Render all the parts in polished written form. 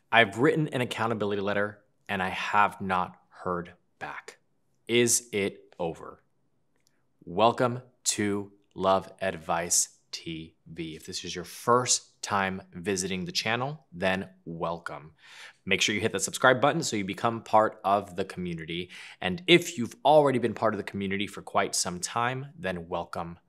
I've written an accountability letter and I have not heard back. Is it over? Welcome to Love Advice TV. If this is your first time visiting the channel, then welcome. Make sure you hit the subscribe button so you become part of the community. And if you've already been part of the community for quite some time, then welcome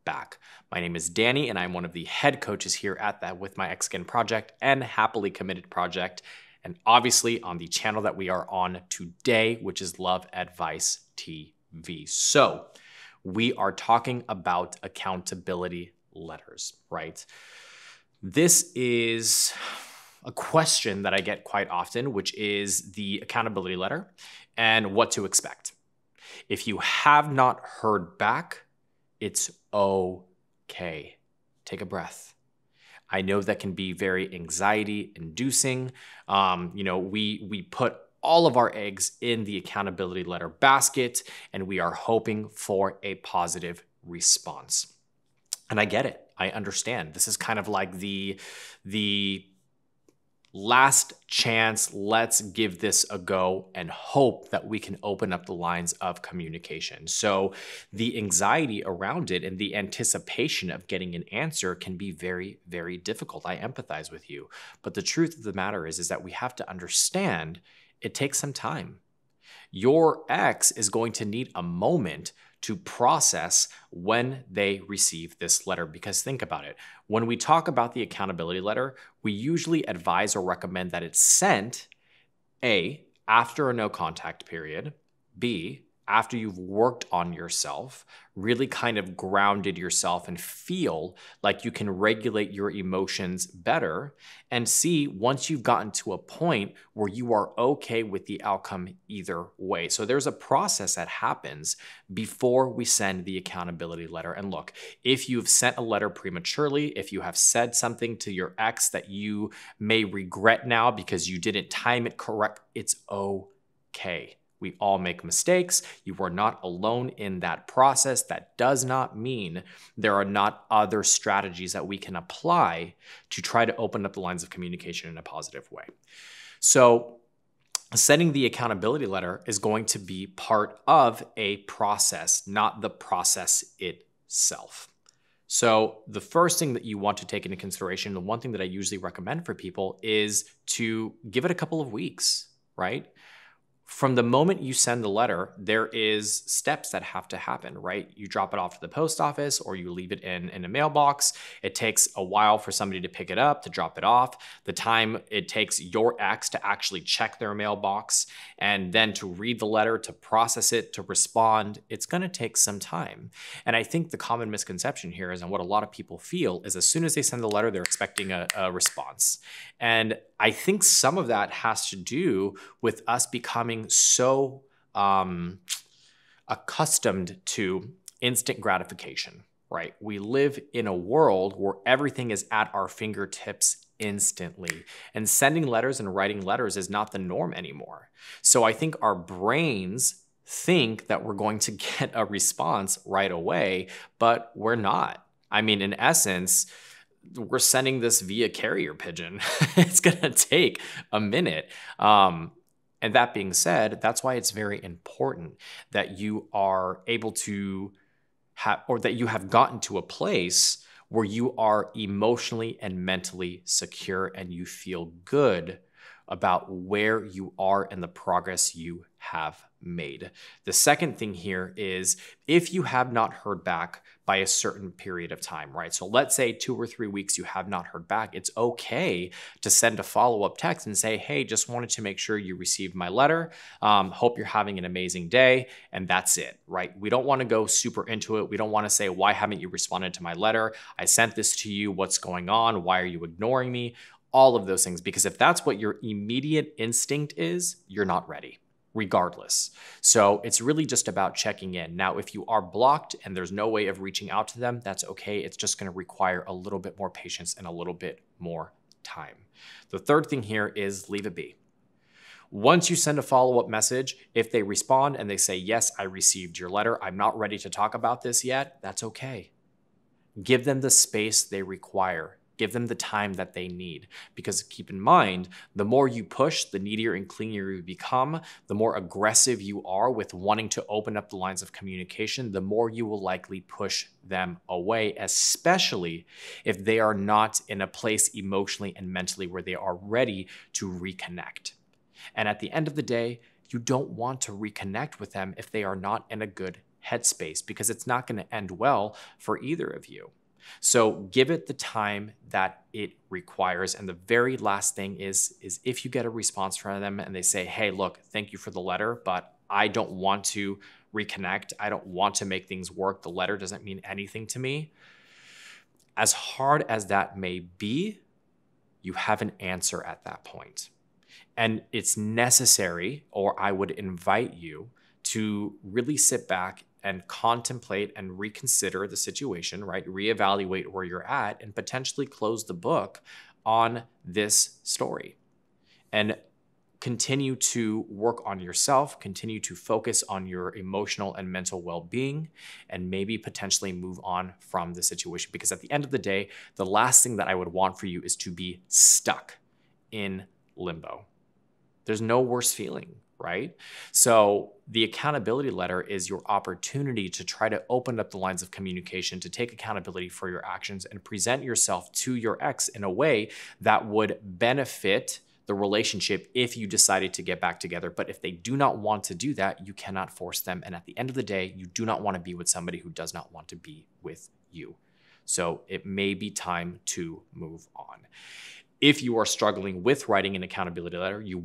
back. My name is Danny, and I'm one of the head coaches here at that With My Ex Again project and Happily Committed project, and obviously on the channel that we are on today, which is Love Advice TV. So we are talking about accountability letters, right? This is a question that I get quite often, which is the accountability letter and what to expect. If you have not heard back, it's okay. Take a breath. I know that can be very anxiety inducing. We put all of our eggs in the accountability letter basket, and we are hoping for a positive response. And I get it. I understand. This is kind of like the last chance, let's give this a go and hope that we can open up the lines of communication. So the anxiety around it and the anticipation of getting an answer can be very, very difficult. I empathize with you. But the truth of the matter is that we have to understand it takes some time. Your ex is going to need a moment to process when they receive this letter. Because think about it. When we talk about the accountability letter, we usually advise or recommend that it's sent A, after a no contact period, B, after you've worked on yourself, really kind of grounded yourself and feel like you can regulate your emotions better, and C, once you've gotten to a point where you are okay with the outcome either way. So there's a process that happens before we send the accountability letter. And look, if you've sent a letter prematurely, if you have said something to your ex that you may regret now because you didn't time it correct, it's okay. We all make mistakes. You are not alone in that process. That does not mean there are not other strategies that we can apply to try to open up the lines of communication in a positive way. So sending the accountability letter is going to be part of a process, not the process itself. So the first thing that you want to take into consideration, the one thing that I usually recommend for people is to give it a couple of weeks, right? From the moment you send the letter, there is steps that have to happen, right? You drop it off to the post office or you leave it in a mailbox. It takes a while for somebody to pick it up, to drop it off. The time it takes your ex to actually check their mailbox and then to read the letter, to process it, to respond, it's going to take some time. And I think the common misconception here is, and what a lot of people feel, is as soon as they send the letter, they're expecting a response. And I think some of that has to do with us becoming so accustomed to instant gratification, right? We live in a world where everything is at our fingertips instantly, and sending letters and writing letters is not the norm anymore. So I think our brains think that we're going to get a response right away, but we're not. I mean, in essence, we're sending this via carrier pigeon. It's going to take a minute. And that being said, that's why it's very important that you are able to have, or that you have gotten to a place where you are emotionally and mentally secure and you feel good about where you are and the progress you have made. The second thing here is if you have not heard back by a certain period of time, right? So let's say 2 or 3 weeks you have not heard back. It's okay to send a follow-up text and say, hey, just wanted to make sure you received my letter. Hope you're having an amazing day. And that's it, right? We don't want to go super into it. We don't want to say, why haven't you responded to my letter? I sent this to you. What's going on? Why are you ignoring me? All of those things, because if that's what your immediate instinct is, you're not ready, regardless. So it's really just about checking in. Now, if you are blocked and there's no way of reaching out to them, that's okay. It's just going to require a little bit more patience and a little bit more time. The third thing here is leave it be. Once you send a follow-up message, if they respond and they say, yes, I received your letter, I'm not ready to talk about this yet, that's okay. Give them the space they require. Give them the time that they need. Because keep in mind, the more you push, the needier and clingier you become, the more aggressive you are with wanting to open up the lines of communication, the more you will likely push them away, especially if they are not in a place emotionally and mentally where they are ready to reconnect. And at the end of the day, you don't want to reconnect with them if they are not in a good headspace, because it's not going to end well for either of you. So give it the time that it requires. And the very last thing is if you get a response from them and they say, hey, look, thank you for the letter, but I don't want to reconnect. I don't want to make things work. The letter doesn't mean anything to me. As hard as that may be, you have an answer at that point. And it's necessary, or I would invite you to really sit back and contemplate and reconsider the situation, right? Reevaluate where you're at and potentially close the book on this story. And continue to work on yourself, continue to focus on your emotional and mental well-being, and maybe potentially move on from the situation. Because at the end of the day, the last thing that I would want for you is to be stuck in limbo. There's no worse feeling, right? So the accountability letter is your opportunity to try to open up the lines of communication, to take accountability for your actions and present yourself to your ex in a way that would benefit the relationship if you decided to get back together. But if they do not want to do that, you cannot force them. And at the end of the day, you do not want to be with somebody who does not want to be with you. So it may be time to move on. If you are struggling with writing an accountability letter, you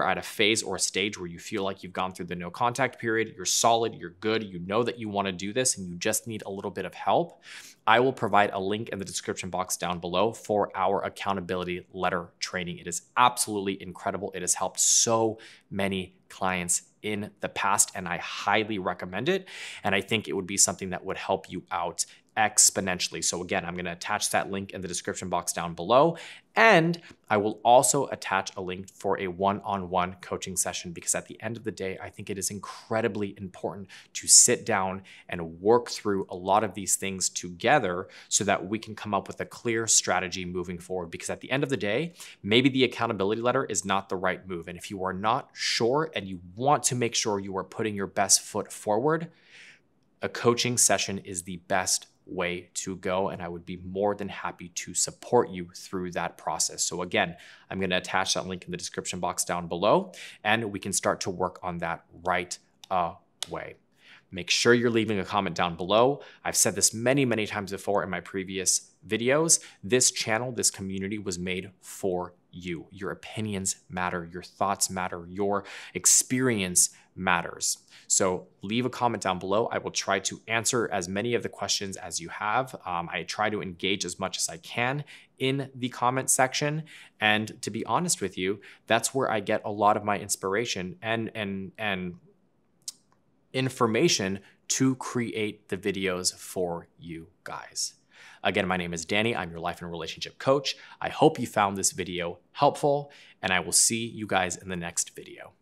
are at a phase or a stage where you feel like you've gone through the no contact period, you're solid, you're good, you know that you want to do this and you just need a little bit of help, I will provide a link in the description box down below for our accountability letter training. It is absolutely incredible. It has helped so many clients in the past, and I highly recommend it. And I think it would be something that would help you out exponentially. So again, I'm going to attach that link in the description box down below. And I will also attach a link for a one-on-one coaching session, because at the end of the day, I think it is incredibly important to sit down and work through a lot of these things together so that we can come up with a clear strategy moving forward. Because at the end of the day, maybe the accountability letter is not the right move. And if you are not sure and you want to make sure you are putting your best foot forward, a coaching session is the best way to go, and I would be more than happy to support you through that process. So again, I'm going to attach that link in the description box down below, and we can start to work on that right away. Make sure you're leaving a comment down below. I've said this many, many times before in my previous videos. This channel, this community was made for you. Your opinions matter, your thoughts matter, your experience matters. So leave a comment down below. I will try to answer as many of the questions as you have. I try to engage as much as I can in the comment section. And to be honest with you, that's where I get a lot of my inspiration and information to create the videos for you guys. Again, my name is Danny. I'm your life and relationship coach. I hope you found this video helpful, and I will see you guys in the next video.